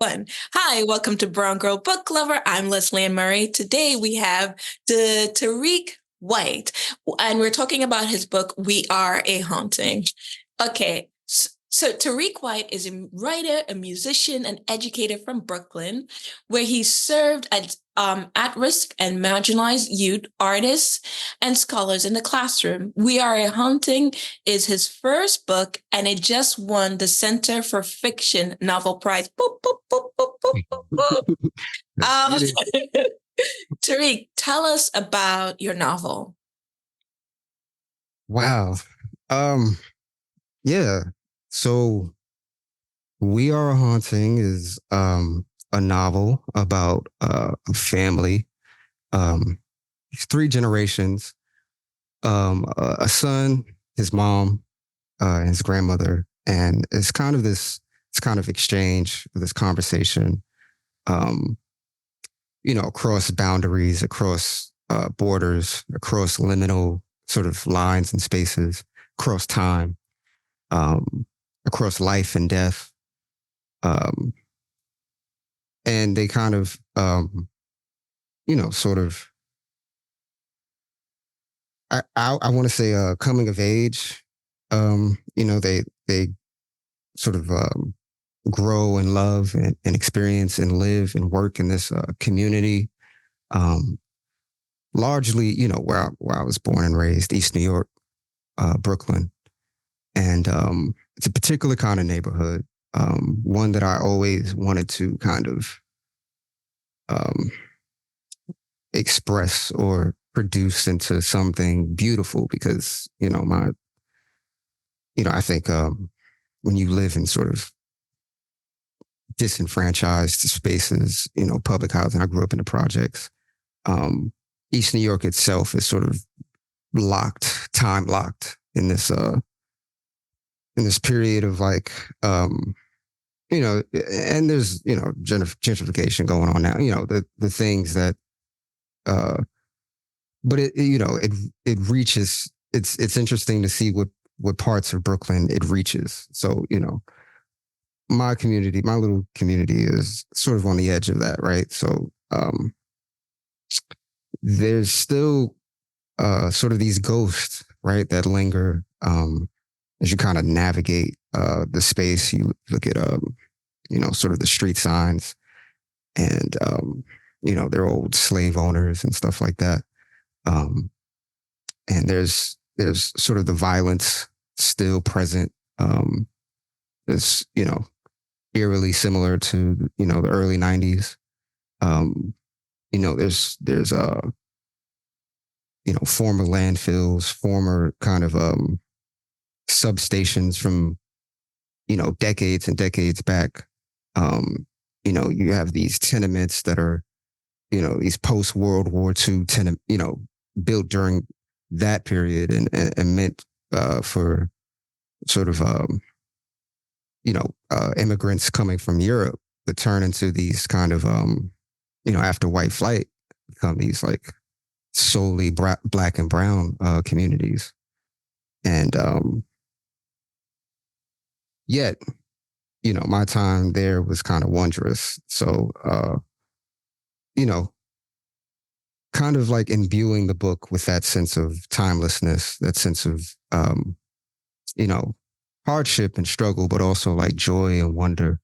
One. Hi, welcome to Brown Girl Book Lover. I'm Leslie Ann Murray. Today we have the Tyriek White, and we're talking about his book, We Are a Haunting. Okay, so Tyriek White is a writer, a musician, and educator from Brooklyn, where he served as at-risk and marginalized youth artists and scholars in the classroom. We Are a Haunting is his first book, and it just won the Center for Fiction Novel Prize. Boop, boop, boop, boop, boop, boop, boop. Tyriek, tell us about your novel. Wow. Um, yeah. So We Are a Haunting is a novel about a family, um, three generations, a son, his mom, his grandmother, and it's kind of exchange, this conversation, um, across boundaries, across borders, across liminal sort of lines and spaces, across time, um, across life and death. Um, and they kind of, sort of, I want to say, coming of age. They sort of grow and love and experience and live and work in this community. Um, Largely, where I was born and raised, East New York, Brooklyn, and it's a particular kind of neighborhood, one that I always wanted to kind of um, express or produce into something beautiful because I think when you live in sort of disenfranchised spaces, public housing. I grew up in the projects. Um, East New York itself is sort of time locked in this period of like, and there's gentrification going on now. The things that, but it reaches. It's interesting to see what parts of Brooklyn it reaches. So my little community is sort of on the edge of that, right? So there's still sort of these ghosts, right, that linger as you kind of navigate the space. You look at sort of the street signs and their old slave owners and stuff like that. And there's sort of the violence still present. It's eerily similar to the early '90s. There's former landfills, former kind of substations from decades and decades back. You have these tenements that are these post World War II built during that period and meant for sort of immigrants coming from Europe, but turn into these kind of after white flight become these like solely black and brown communities. And yet, my time there was kind of wondrous. So, kind of like imbuing the book with that sense of timelessness, that sense of, hardship and struggle, but also like joy and wonder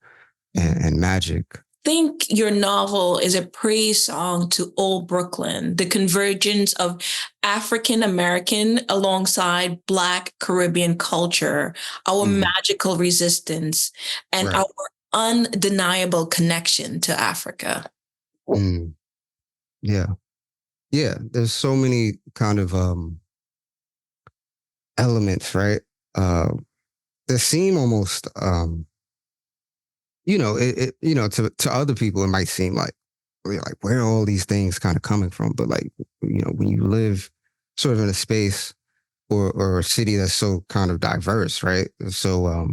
and magic. Think your novel is a praise song to old Brooklyn, the convergence of African American alongside Black Caribbean culture, our magical resistance, and our undeniable connection to Africa. Yeah. Yeah. There's so many kind of elements, right? That seem almost to other people, it might seem like where are all these things kind of coming from? But like, when you live sort of in a space or a city that's so kind of diverse, right? So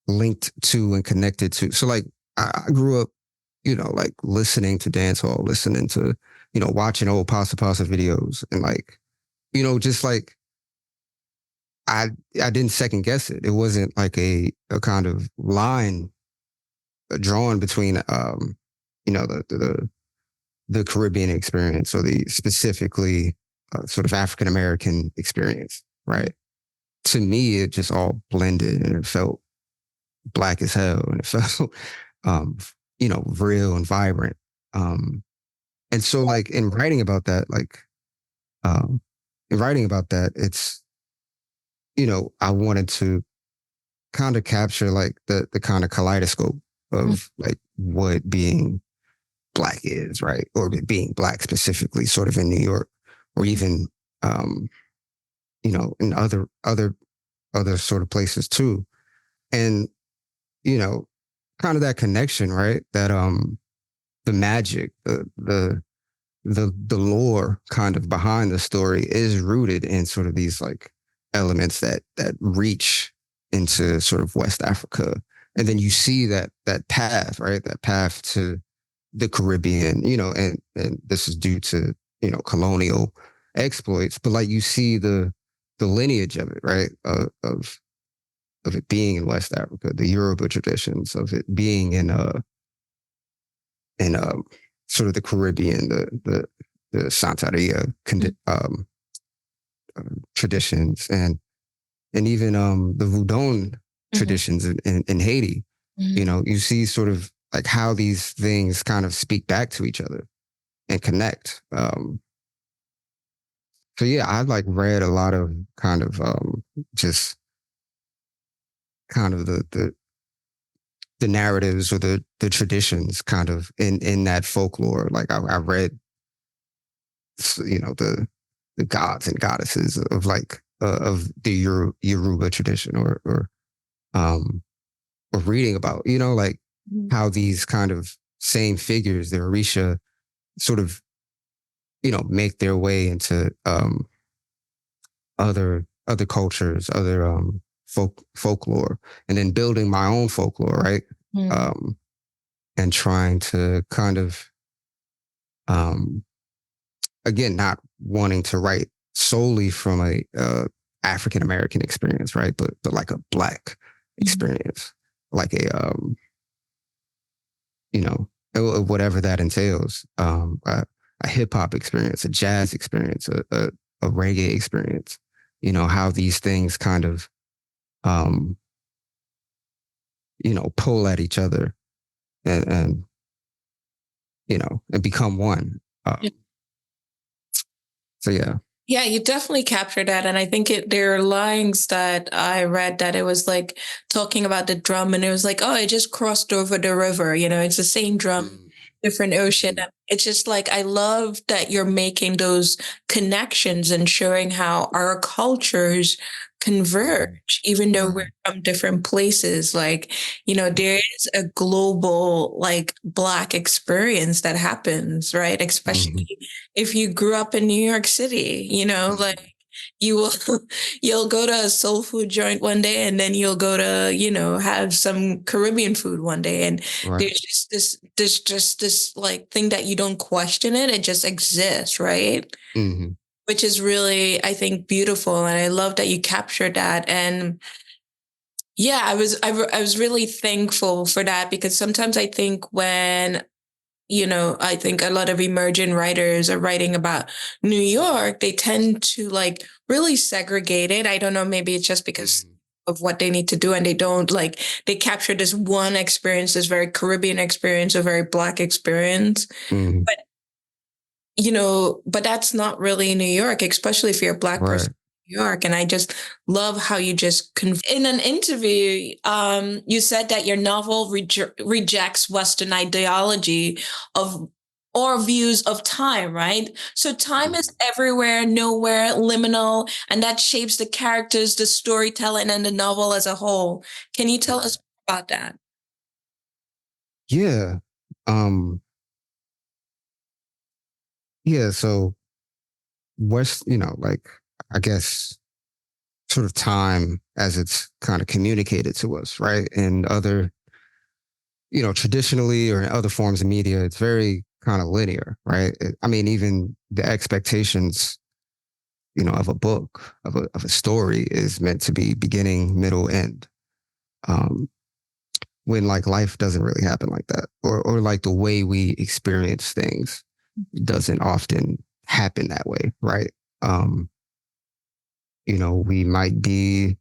linked to and connected to. So like, I grew up, like listening to dancehall, listening to, watching old Pasa Pasa videos and like, just like, I didn't second guess it. It wasn't like a kind of line drawn between, the Caribbean experience or the specifically sort of African American experience, right? To me, it just all blended and it felt black as hell and it felt, um, real and vibrant. And so, like in writing about that, it's I wanted to kind of capture like the kind of kaleidoscope of like what being black is, right? Or being black specifically, sort of in New York, or even in other sort of places too. And, kind of that connection, right? That the magic, the lore kind of behind the story is rooted in sort of these like elements that reach into sort of West Africa. And then you see that path, right? That path to the Caribbean, and this is due to, colonial exploits, but like you see the lineage of it, right? Of it being in West Africa, the Yoruba traditions of it being in sort of the Caribbean, the Santeria traditions, and even the Voodoo traditions in Haiti. You see sort of like how these things kind of speak back to each other and connect. So yeah, I like read a lot of kind of just kind of the narratives or the traditions kind of in that folklore. Like I read, the gods and goddesses of like of the Yoruba tradition, or reading about, like how these kind of same figures, the Orisha, sort of, make their way into other cultures, other folklore, and then building my own folklore, right? And trying to kind of, again, not wanting to write solely from a African American experience, right? But like a Black experience, like a whatever that entails, a hip hop experience, a jazz experience, a reggae experience. How these things kind of pull at each other and and become one. So yeah. Yeah, you definitely captured that. And I think there are lines that I read that it was like talking about the drum and it was like, oh, it just crossed over the river. It's the same drum, different ocean. And it's just like, I love that you're making those connections and showing how our cultures converge, even though we're from different places. Like, there is a global, like, Black experience that happens, right? Especially if you grew up in New York City, like you will, you'll go to a soul food joint one day and then you'll go to, have some Caribbean food one day. And there's just this like thing that you don't question it. It just exists, right? Which is really, I think, beautiful. And I love that you captured that. And yeah, I was really thankful for that, because sometimes I think when I think a lot of emerging writers are writing about New York, they tend to like really segregate it. I don't know, maybe it's just because of what they need to do, and they don't like, they capture this one experience, this very Caribbean experience, a very Black experience. But but that's not really New York, especially if you're a Black person in New York. And I just love how you just in an interview, you said that your novel rejects Western ideology of or views of time, right? So time is everywhere, nowhere, liminal, and that shapes the characters, the storytelling, and the novel as a whole. Can you tell us about that? Yeah. Yeah. So West, like, I guess sort of time as it's kind of communicated to us, right? And other, traditionally or in other forms of media, it's very kind of linear, right? I mean, even the expectations, of a book, of a story is meant to be beginning, middle, end. when like life doesn't really happen like that, or like the way we experience things doesn't often happen that way, right? Um, we might be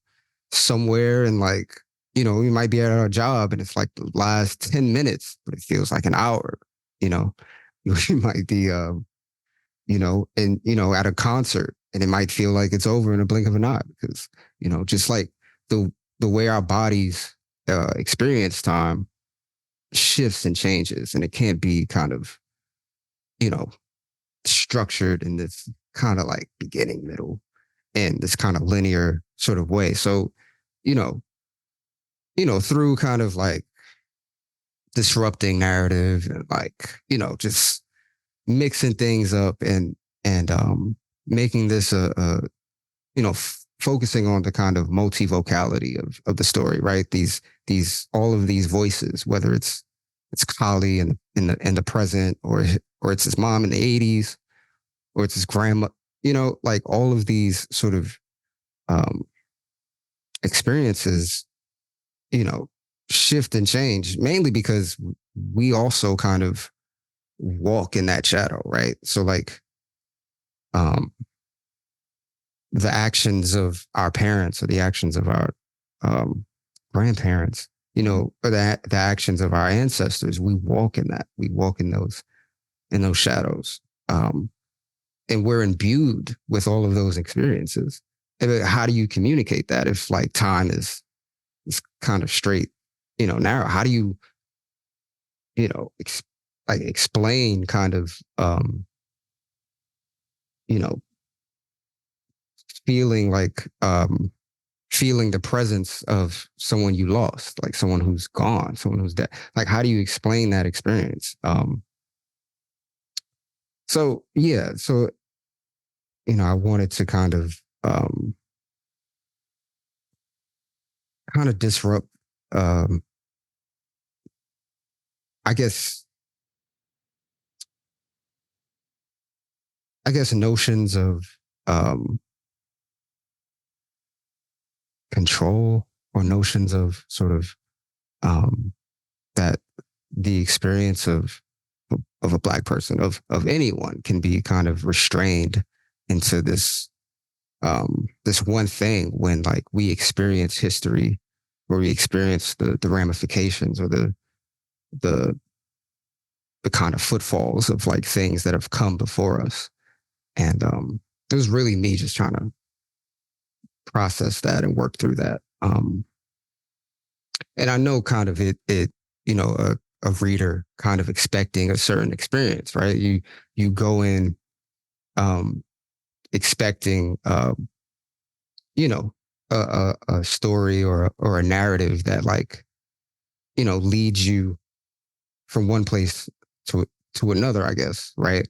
somewhere and like, we might be at our job and it's like the last 10 minutes, but it feels like an hour, you know, we might be, at a concert and it might feel like it's over in a blink of an eye because, just like the way our bodies experience time shifts and changes, and it can't be kind of, you know, structured in this kind of like beginning, middle, and this kind of linear sort of way. So, you know, through kind of like disrupting narrative and like, just mixing things up and making this focusing on the kind of multivocality of the story, right? These all of these voices, whether it's Kali in the present, or it's his mom in the 80s, or it's his grandma, like all of these sort of experiences, shift and change, mainly because we also kind of walk in that shadow, right? So like um the actions of our parents or the actions of our grandparents, or the actions of our ancestors, we walk in that. We walk in those shadows. And we're imbued with all of those experiences. And how do you communicate that if like time is kind of straight, narrow? How do you, like explain kind of, you know, feeling like, feeling the presence of someone you lost, like someone who's gone, someone who's dead. Like, how do you explain that experience? So yeah, so I wanted to kind of disrupt, um, I guess, notions of um, control, or notions of sort of that the experience of a Black person, of anyone, can be kind of restrained into this one thing when like we experience history, or we experience the ramifications, or the the kind of footfalls of like things that have come before us. And it was really me just trying to process that and work through that. And I know kind of a reader kind of expecting a certain experience, right? You go in expecting you know a story or a narrative that like leads you from one place to another, I guess, right?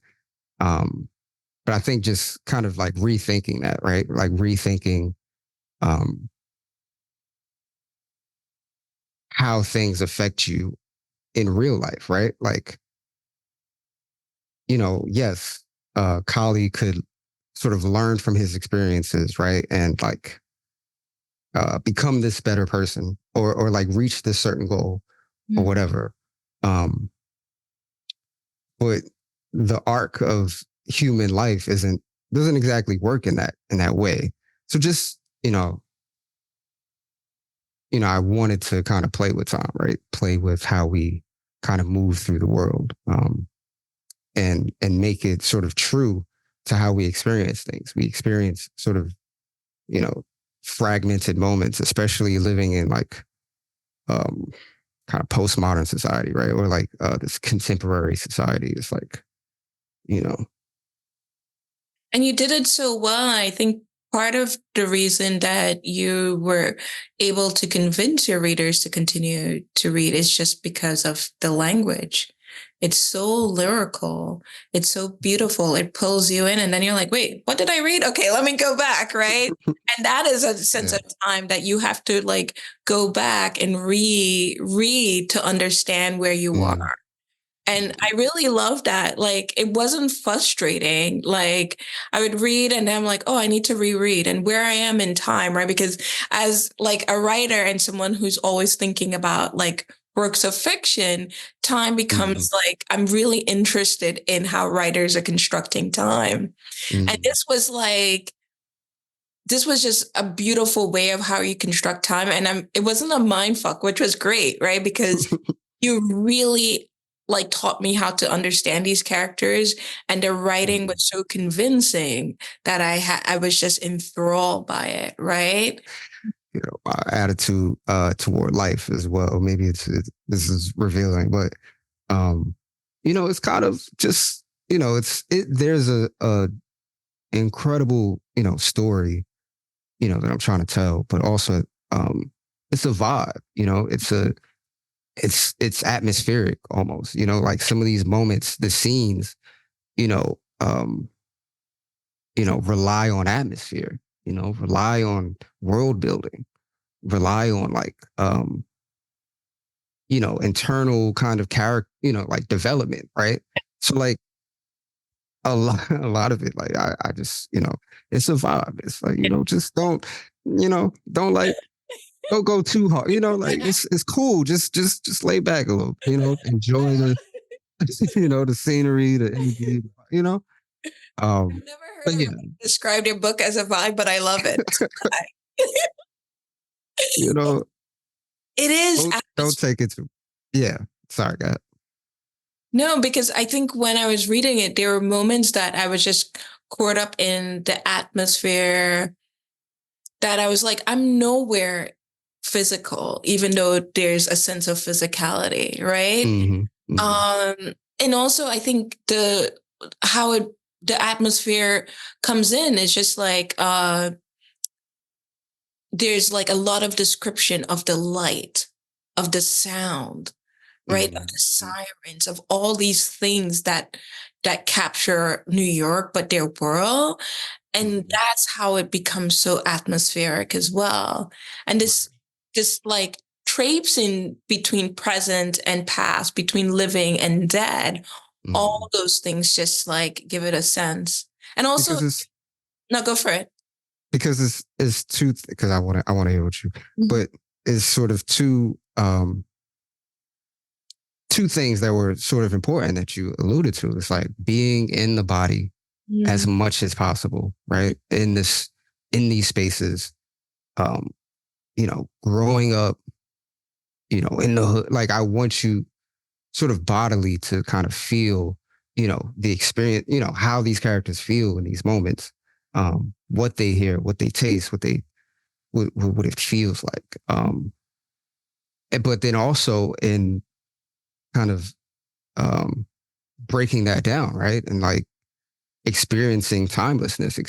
But I think just kind of like rethinking that, right? Like rethinking um, how things affect you in real life, right? Like, yes, Kali could sort of learn from his experiences, right? And like become this better person, or like reach this certain goal, or whatever. But the arc of human life doesn't exactly work in that way. So just, I wanted to kind of play with time, right? Play with how we kind of move through the world, and make it sort of true to how we experience things. We experience sort of, fragmented moments, especially living in like um, kind of postmodern society, right? Or like this contemporary society. It's like, you know, And you did it so well. I think part of the reason that you were able to convince your readers to continue to read is just because of the language. It's so lyrical. It's so beautiful. It pulls you in, and then you're like, wait, what did I read? Okay, let me go back, right? And that is a sense yeah. of time that you have to like go back and read to understand where you Mm. are. And I really love that. Like, it wasn't frustrating. Like, I would read and I'm like, oh, I need to reread and where I am in time, right? Because as like a writer and someone who's always thinking about like works of fiction, time becomes like, I'm really interested in how writers are constructing time. And this was just a beautiful way of how you construct time. And it wasn't a mind fuck, which was great, right? Because you really like taught me how to understand these characters, and the writing was so convincing that I was just enthralled by it, right? You know, our attitude toward life as well. Maybe this is revealing, but you know, it's kind of just, you know, there's a incredible, you know, story, you know, that I'm trying to tell, but also it's a vibe, you know, it's atmospheric almost, you know, like some of these moments, the scenes, you know, rely on atmosphere, you know, rely on world building, rely on like you know, internal kind of character, you know, like development, right? So like a lot of it, like I just, you know, it's a vibe. It's like, you know, just don't, you know, don't go too hard. You know, like it's cool. Just lay back a little, you know, enjoy the you know, the scenery, the energy, you know. I've never But heard yeah, of describe your book as a vibe, but I love it. you know, It is. don't take it too. Yeah, sorry, God. No, because I think when I was reading it, there were moments that I was just caught up in the atmosphere that I was like, I'm nowhere physical, even though there's a sense of physicality, right? Mm-hmm, mm-hmm, And also I think the atmosphere comes in is just like there's like a lot of description of the light, of the sound, right? Of the mm-hmm, sirens, of all these things that capture New York, but their world. And mm-hmm. that's how it becomes so atmospheric as well. And this like traipsing between present and past, between living and dead, Mm-hmm. all those things just like give it a sense. And also, Because it's no, go for it. it's two, because I want to hear what you, Mhm. but it's sort of two things that were sort of important that you alluded to. It's like being in the body as Mhm. much as possible, right? In these spaces, um, you know, growing up, you know, in the hood, like I want you sort of bodily to kind of feel, you know, the experience, you know, how these characters feel in these moments, what they hear, what they taste, what it feels like. But then also in kind of breaking that down, right? And like experiencing timelessness,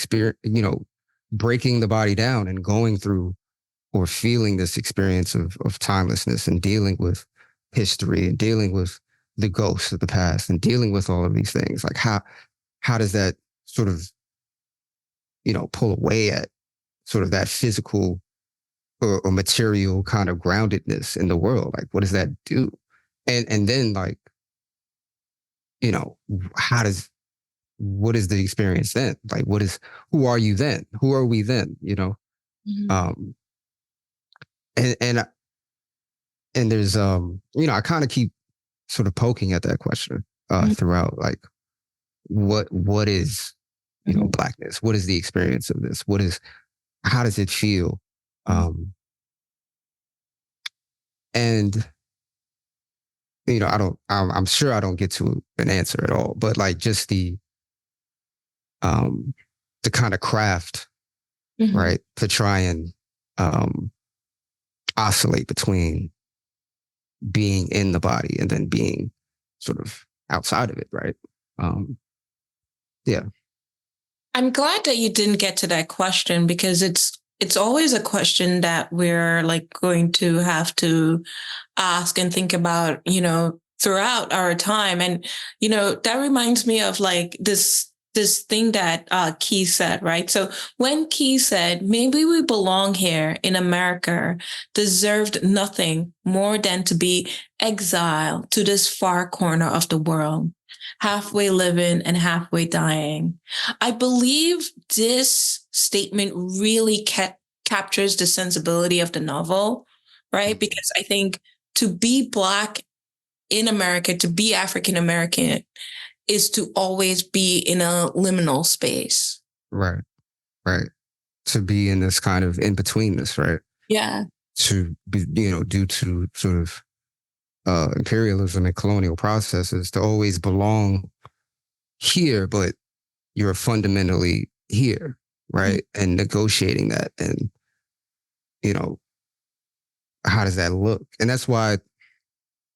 you know, breaking the body down and going through or feeling this experience of timelessness and dealing with history and dealing with the ghosts of the past and dealing with all of these things. Like how does that sort of, you know, pull away at sort of that physical or material kind of groundedness in the world? Like what does that do? And then like, you know, how does what is the experience then? Like who are you then? Who are we then? You know? Mhm. Um and and and there's you know, I kind of keep sort of poking at that question Mhm. throughout, like what is, you know, Mhm. blackness? What is the experience of this? How does it feel? Mhm. Um and you know, I'm sure I don't get to an answer at all, but like just um the kind of craft, Mhm. right, to try and um oscillate between being in the body and then being sort of outside of it, right? Um, yeah. I'm glad that you didn't get to that question because it's always a question that we're like going to have to ask and think about, throughout our time. And, that reminds me of like this thing that Key said, right? So when Key said, maybe we belong here in America, deserved nothing more than to be exiled to this far corner of the world, halfway living and halfway dying. I believe this statement really captures the sensibility of the novel, right? Mm-hmm. Because I think to be Black in America, to be African American, is to always be in a liminal space. Right. To be in this kind of in-betweenness, right? Yeah. To be, due to sort of imperialism and colonial processes, to always belong here, but you're fundamentally here, right? Mm-hmm. And negotiating that, and how does that look? And that's why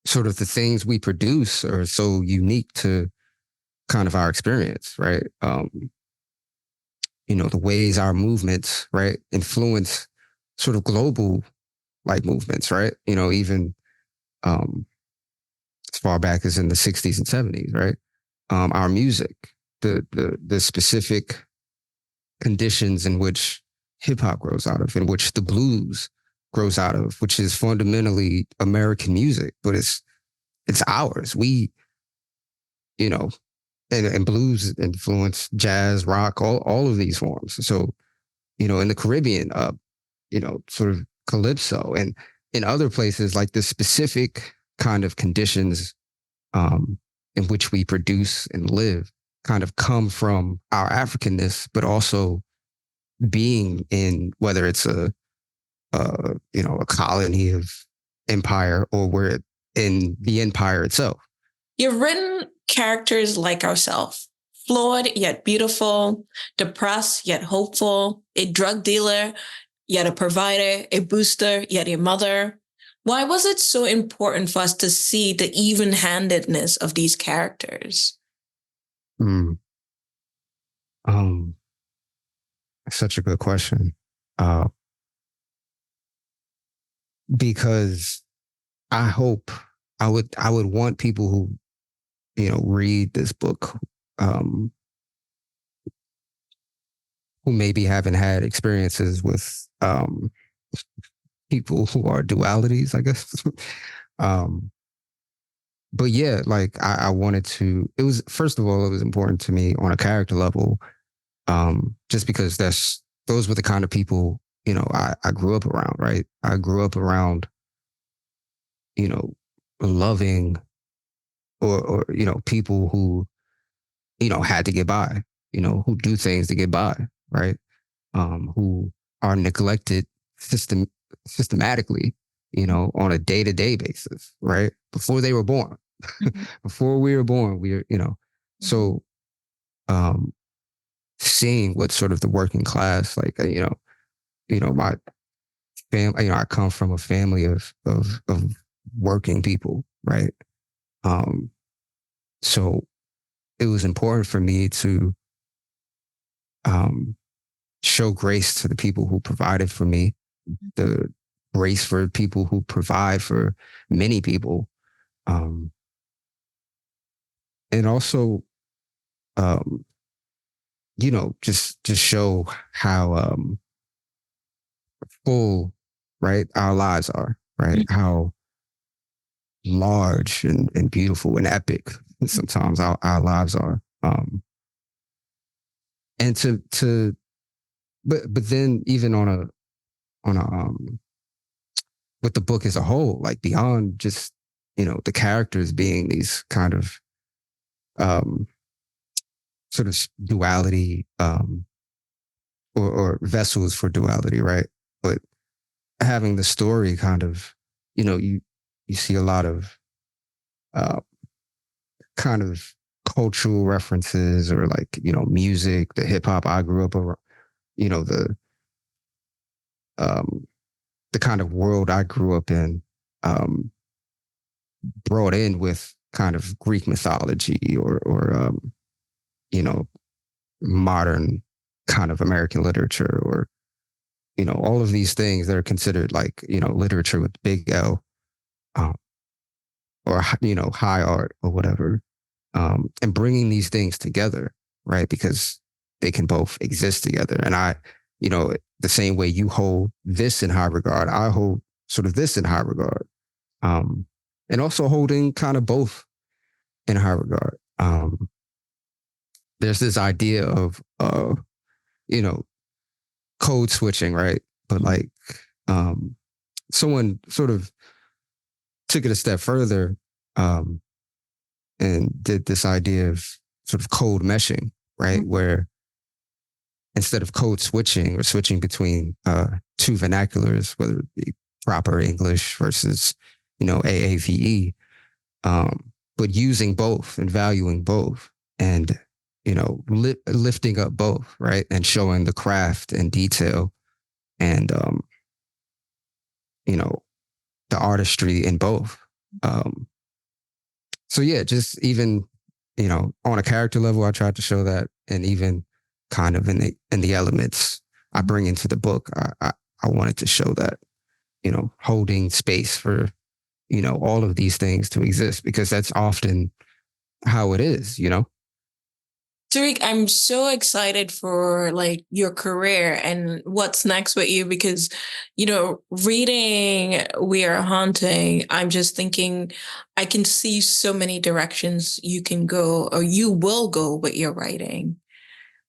sort of the things we produce are so unique to kind of our experience, right? The ways our movements, right, influence sort of global like movements, right? Even as far back as in the 60s and 70s, right? Our music, the specific conditions in which hip hop grows out of, in which the blues grows out of, which is fundamentally American music, but it's ours. We, and blues influence jazz, rock, all of these forms. So, in the Caribbean, sort of calypso, and in other places, like the specific kind of conditions in which we produce and live kind of come from our Africanness, but also being in, whether it's a colony of empire, or we're in the empire itself. You've written characters like ourselves, flawed yet beautiful, depressed yet hopeful, a drug dealer yet a provider, a booster yet a mother. Why was it so important for us to see the even-handedness of these characters? Such a good question. Because I hope I would want people who, read this book, who maybe haven't had experiences with people who are dualities, I guess. But yeah, like I wanted to, first of all, it was important to me on a character level, just because those were the kind of people, I grew up around, right? I grew up around, loving or people who, had to get by, who do things to get by, right? Who are neglected systematically, on a day-to-day basis, right? Before they were born. Mm-hmm. Before we were born, so seeing what sort of the working class, like, my family, I come from a family of working people, right? So it was important for me to show grace to the people who provided for me, the grace for people who provide for many people, and also, just show how full, right, our lives are, right? Mm-hmm. How large and beautiful and epic sometimes our lives are. And but then even on a with the book as a whole, like beyond just, the characters being these kind of sort of duality, or vessels for duality, right? But having the story kind of, you see a lot of kind of cultural references, or like, music, the hip hop I grew up around, the kind of world I grew up in, brought in with kind of Greek mythology, or modern kind of American literature, or, all of these things that are considered like, literature with big L, or, high art or whatever, and bringing these things together, right? Because they can both exist together. And I, the same way you hold this in high regard, I hold sort of this in high regard, and also holding kind of both in high regard. There's this idea of, code switching, right? But like, someone sort of took it a step further and did this idea of sort of code meshing, right? Mm-hmm. Where instead of code switching or switching between two vernaculars, whether it be proper English versus, AAVE, but using both and valuing both and, lifting up both, right? And showing the craft and detail and, the artistry in both. So yeah, just even, on a character level, I tried to show that, and even kind of in the elements I bring into the book, I wanted to show that, holding space for, all of these things to exist, because that's often how it is, Tyriek, I'm so excited for like your career and what's next with you because, reading We Are Haunting, I'm just thinking I can see so many directions you can go or you will go with your writing.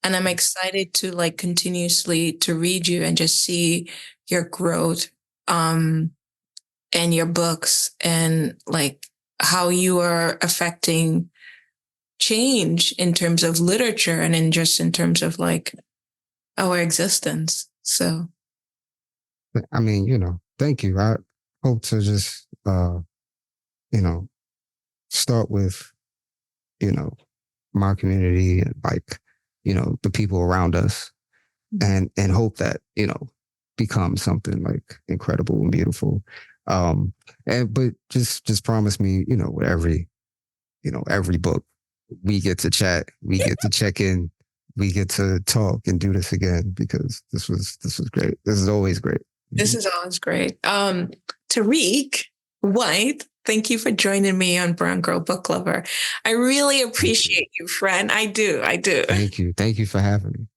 And I'm excited to like continuously to read you and just see your growth and your books and like how you are affecting change in terms of literature and in terms of like our existence. So I mean, thank you. I hope to just start with, my community and like, the people around us, and hope that, become something like incredible and beautiful. But just promise me, with every book, we get to chat, we get to check in, we get to talk and do this again, because this was great. This is always great. this is always great. Tyriek White, thank you for joining me on Brown Girl Book Lover. I really appreciate you, friend. I do. Thank you for having me.